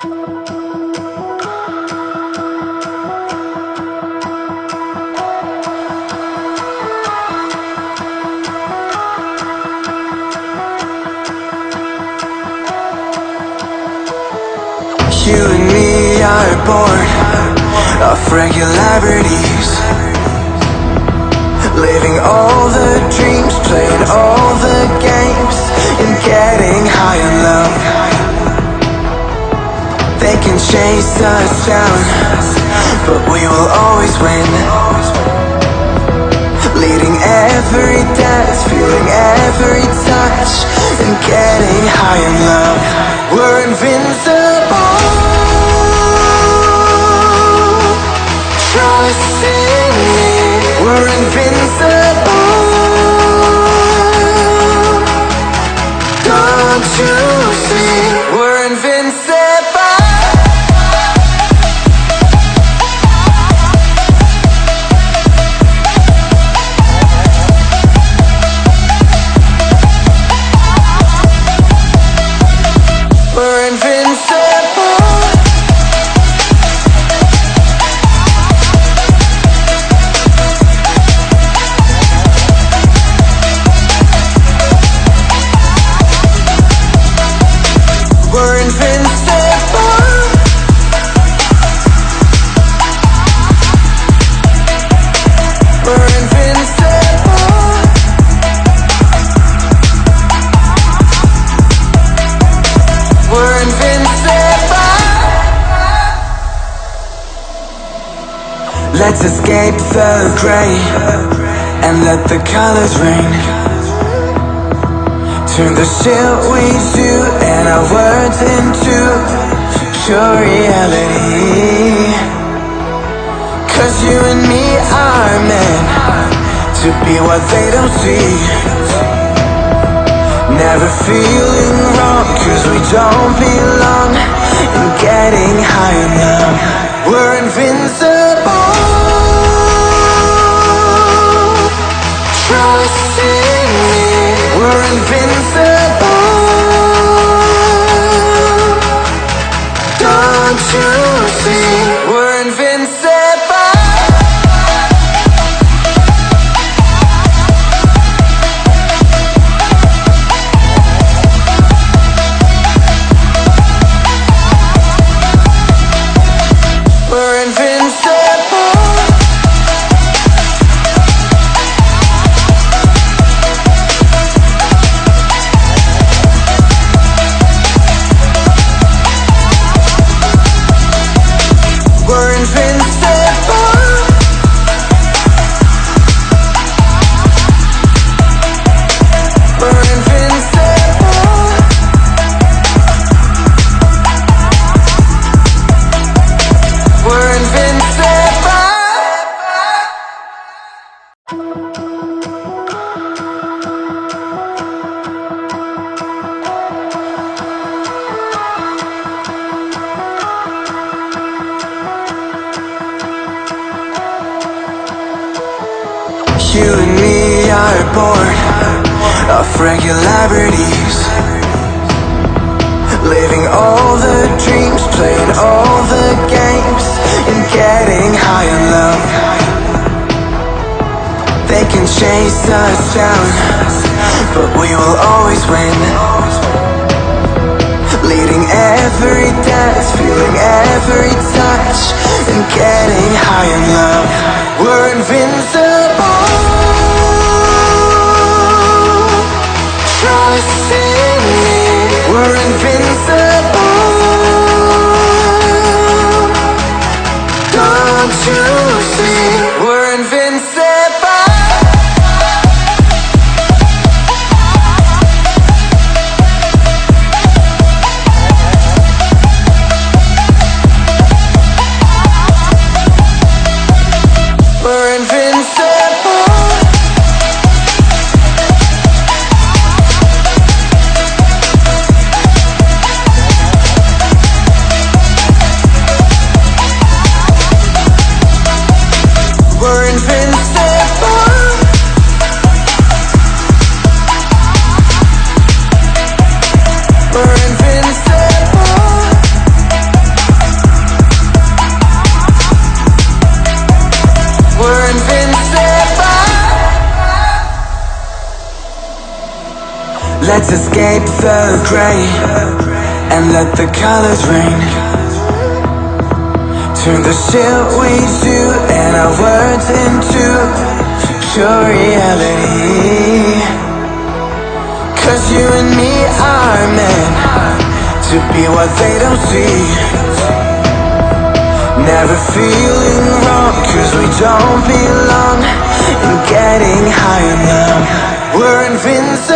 You and me are bored of regularities, living all the dreams, playing all the games, and getting high in love. They can chase us down, but we will always win. Leading every dance, feeling every touch, and getting high in love. We're invincible. Trust in me. We're invincible. Don't you see? We're invincible. We're invincible. We're invincible. We're invincible. We're invincible. Let's escape the gray and let the colors rain. Turn the shit we do and our words into pure reality. 'Cause you and me are meant to be what they don't see. Never feeling wrong 'cause we don't belong. And getting high enough. We're invincible. Trust in me. We're invincible. Don't you see? We're invincible. We're invincible. We're invincible. We're invincible. We're invincible. You and me are bored of regularities, living all the dreams, playing all the games, and getting high in love. They can chase us down, but we will always win. Leading every dance, feeling every touch, and getting high in love. We're invincible. Trust in me. We're invincible. Don't you see? We're invincible. We're invincible. Let's escape the gray and let the colors rain. Turn the shit we do and our words into pure reality. Cause you and me are meant to be what they don't see. Never feeling wrong cause we don't belong. And getting high enough. We're invincible.